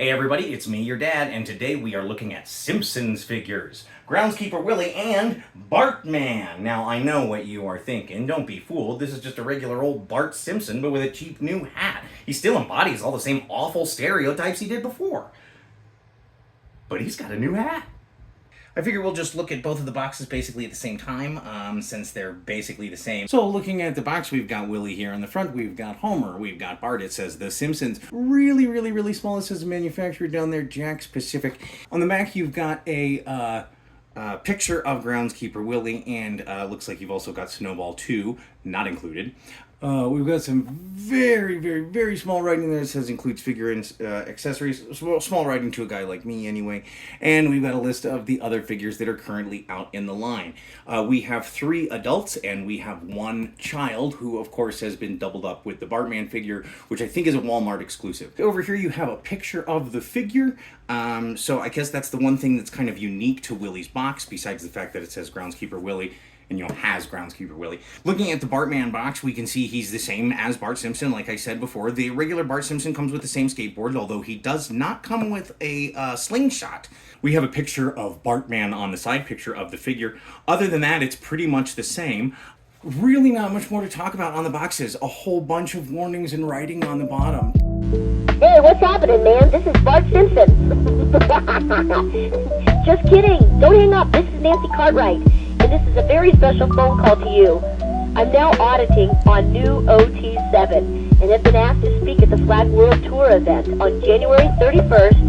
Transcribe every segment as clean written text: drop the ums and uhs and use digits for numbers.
Hey everybody, it's me, your dad, and today we are looking at Simpsons figures. Groundskeeper Willie and Bartman. Now, I know what you are thinking. Don't be fooled. This is just a regular old Bart Simpson, but with a cheap new hat. He still embodies all the same awful stereotypes he did before. But he's got a new hat. I figure we'll just look at both of the boxes basically at the same time, since they're basically the same. So looking at the box, we've got Willie here in the front, we've got Homer, we've got Bart, it says The Simpsons. Really small, it says manufacturer down there, Jakks Pacific. On the back, you've got a picture of Groundskeeper Willie, and looks like you've also got Snowball 2, not included. We've got some very small writing there that says includes figure and accessories. Small writing to a guy like me anyway. And we've got a list of the other figures that are currently out in the line. We have 3 adults and we have 1 child who of course has been doubled up with the Bartman figure, which I think is a Walmart exclusive. Over here you have a picture of the figure. So I guess that's the one thing that's kind of unique to Willie's box, besides the fact that it says Groundskeeper Willie and has Groundskeeper Willie. Looking at the Bartman box, we can see he's the same as Bart Simpson, like I said before. The regular Bart Simpson comes with the same skateboard, although he does not come with a slingshot. We have a picture of Bartman on the side picture of the figure. Other than that, it's pretty much the same. Really not much more to talk about on the boxes. A whole bunch of warnings and writing on the bottom. Hey, what's happening, man? This is Bart Simpson. Just kidding. Don't hang up. This is Nancy Cartwright. And this is a very special phone call to you. I'm now auditing on new OT7 and have been asked to speak at the Flag World Tour event on January 31st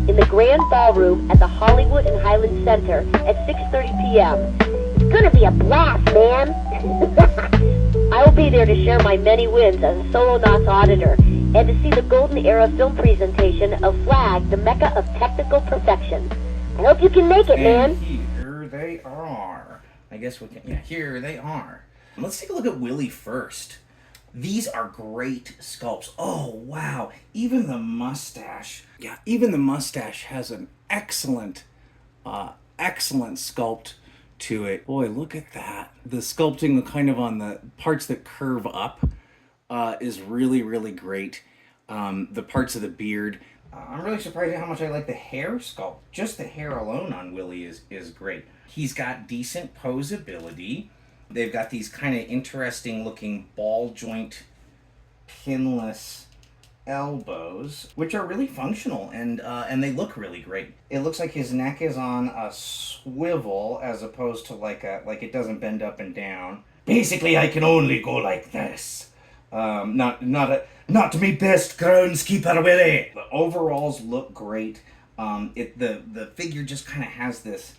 in the Grand Ballroom at the Hollywood and Highland Center at 6:30 p.m. It's gonna be a blast, man. I will be there to share my many wins as a Solo Knots auditor and to see the Golden Era film presentation of Flag, the Mecca of technical perfection. I hope you can make it, man. And here they are. I guess we can, yeah, here they are. Let's take a look at Willie first. These are great sculpts. Oh, wow. Even the mustache. Yeah, even the mustache has an excellent sculpt to it. Boy, look at that. The sculpting kind of on the parts that curve up is really great. The parts of the beard. I'm really surprised at how much I like the hair sculpt. Just the hair alone on Willie is great. He's got decent posability. They've got these kind of interesting looking ball joint pinless elbows, which are really functional and they look really great. It looks like his neck is on a swivel as opposed to like it doesn't bend up and down. Basically, I can only go like this. Not to me best, Groundskeeper Willie. The overalls look great. The figure just kind of has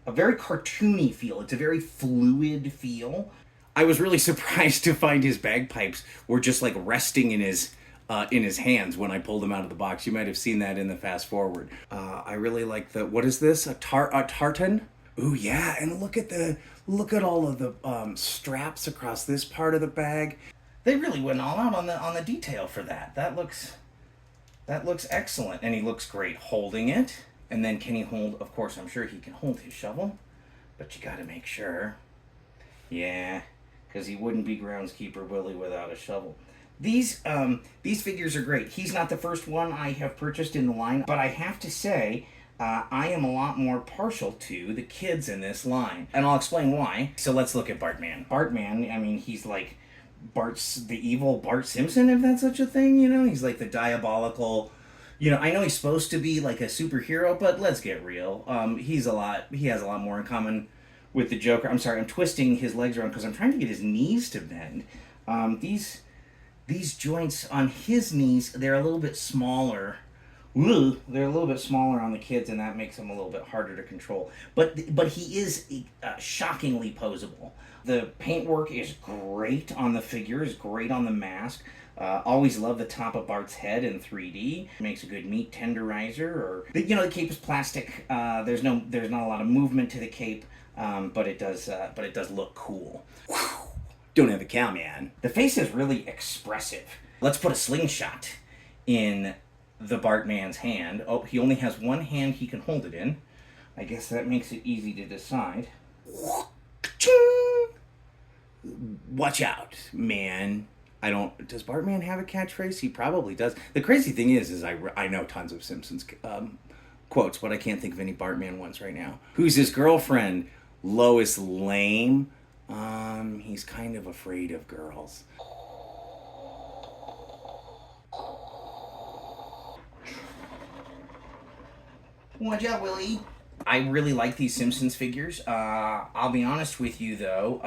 a very cartoony feel. It's a very fluid feel. I was really surprised to find his bagpipes were just like resting in his hands when I pulled them out of the box. You might have seen that in the fast forward. I really like what is this? A tartan? Ooh, yeah, and look at all of the straps across this part of the bag. They really went all out on the detail for that. That looks excellent, and he looks great holding it. And then can he hold? Of course, I'm sure he can hold his shovel, but you got to make sure. Yeah, because he wouldn't be Groundskeeper Willie without a shovel. These figures are great. He's not the first one I have purchased in the line, but I have to say, I am a lot more partial to the kids in this line, and I'll explain why. So let's look at Bartman. Bartman, I mean, he's like the evil Bart Simpson, if that's such a thing, you know? He's like the diabolical, you know, I know he's supposed to be like a superhero, but let's get real. He has a lot more in common with the Joker. I'm sorry, I'm twisting his legs around because I'm trying to get his knees to bend. These joints on his knees, they're a little bit smaller. Ooh, they're a little bit smaller on the kids, and that makes him a little bit harder to control. But he is shockingly posable. The paintwork is great on the figure, is great on the mask. Always love the top of Bart's head in 3D. Makes a good meat tenderizer. Or the cape is plastic. There's not a lot of movement to the cape, but it does look cool. Whew. Don't have a cow, man. The face is really expressive. Let's put a slingshot in the Bartman's hand. Oh, he only has one hand he can hold it in. I guess that makes it easy to decide. Watch out, man. I don't. Does Bartman have a catchphrase? He probably does. The crazy thing is I know tons of Simpsons quotes, but I can't think of any Bartman ones right now. Who's his girlfriend? Lois Lane. He's kind of afraid of girls. What's up, Willie? I really like these Simpsons figures. I'll be honest with you, though.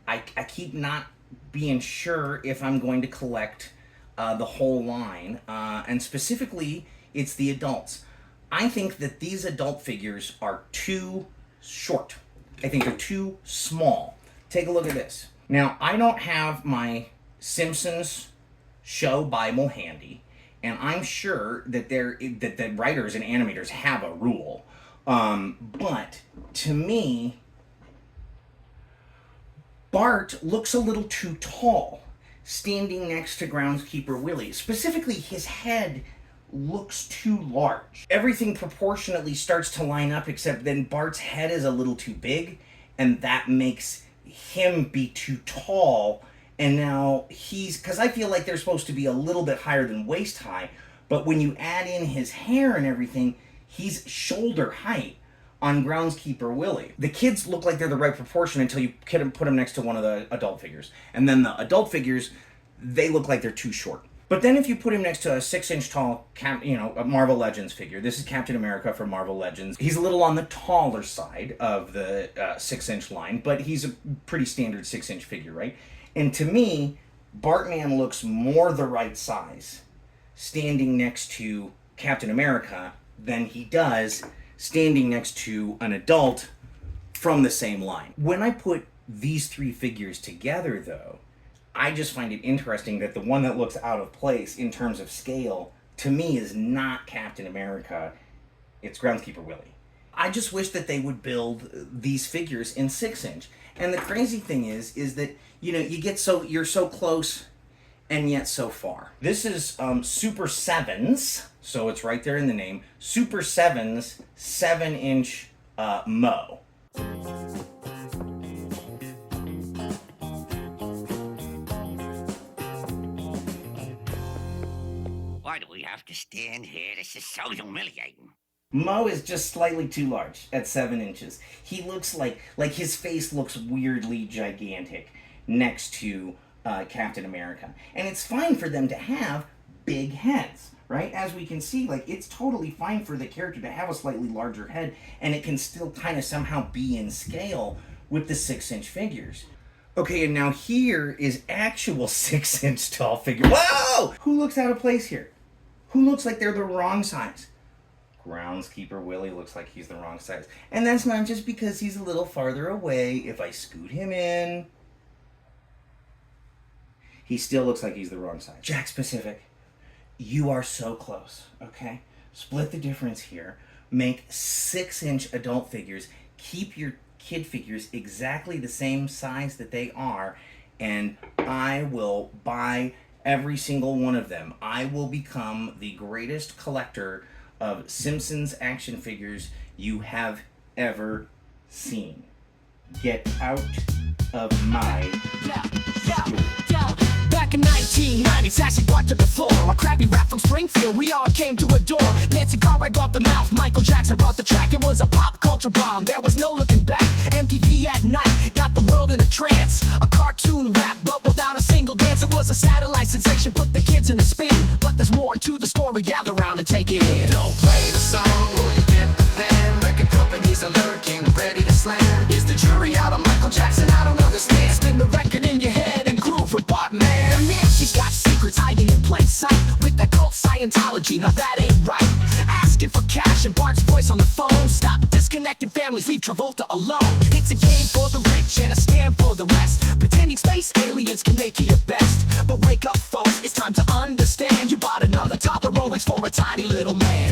I keep not being sure if I'm going to collect the whole line. And specifically, it's the adults. I think that these adult figures are too short. I think they're too small. Take a look at this. Now, I don't have my Simpsons show Bible handy, and I'm sure that that the writers and animators have a rule. But to me, Bart looks a little too tall standing next to Groundskeeper Willie. Specifically, his head looks too large. Everything proportionately starts to line up, except then Bart's head is a little too big, and that makes him be too tall. And now because I feel like they're supposed to be a little bit higher than waist high, but when you add in his hair and everything, he's shoulder height on Groundskeeper Willie. The kids look like they're the right proportion until you put them next to one of the adult figures. And then the adult figures, they look like they're too short. But then if you put him next to a 6-inch tall, a Marvel Legends figure, this is Captain America from Marvel Legends. He's a little on the taller side of the 6-inch line, but he's a pretty standard 6-inch figure, right? And to me, Bartman looks more the right size standing next to Captain America than he does standing next to an adult from the same line. When I put these three figures together, though, I just find it interesting that the one that looks out of place in terms of scale, to me, is not Captain America. It's Groundskeeper Willie. I just wish that they would build these figures in 6-inch. And the crazy thing is that, you're so close and yet so far. This is Super 7's, so it's right there in the name, Super 7's 7-inch Mo. Why do we have to stand here? This is so humiliating. Mo is just slightly too large at 7 inches. He looks like his face looks weirdly gigantic next to Captain America. And it's fine for them to have big heads, right? As we can see, it's totally fine for the character to have a slightly larger head, and it can still kind of somehow be in scale with the 6-inch figures. Okay, and now here is actual 6-inch tall figure. Whoa! Who looks out of place here? Who looks like they're the wrong size? Groundskeeper Willie looks like he's the wrong size. And that's not just because he's a little farther away. If I scoot him in, he still looks like he's the wrong size. Jakks Pacific, you are so close, okay? Split the difference here. Make 6-inch adult figures. Keep your kid figures exactly the same size that they are, and I will buy every single one of them. I will become the greatest collector of Simpsons action figures you have ever seen. Get out of my store. Back in 1990, Sassy brought to the floor a crappy rap from Springfield we all came to adore. Nancy Cartwright got the mouth, Michael Jackson brought the track. It was a pop culture bomb, there was no looking back. MTV at night got the world in a trance. A cartoon rap, but without a single dance. It was a satellite sensation, put the kids in a spin. But there's more to the story, gather round and take it in. Don't play the song or you get the fan. Record companies are lurking, ready to slam. Is the jury out on Michael Jackson? I don't understand. Spin the record in your head and groove with Bartman. She's got secrets hiding in plain sight with that cult Scientology, now that ain't right. Asking for cash and Bart's voice on the phone. Stop disconnecting families, leave Travolta alone. It's a game for the rich and a scam for the rest. Pretending space aliens can make you your best. But wake up folks, it's time to understand. You bought another top of Rolex for a tiny little man.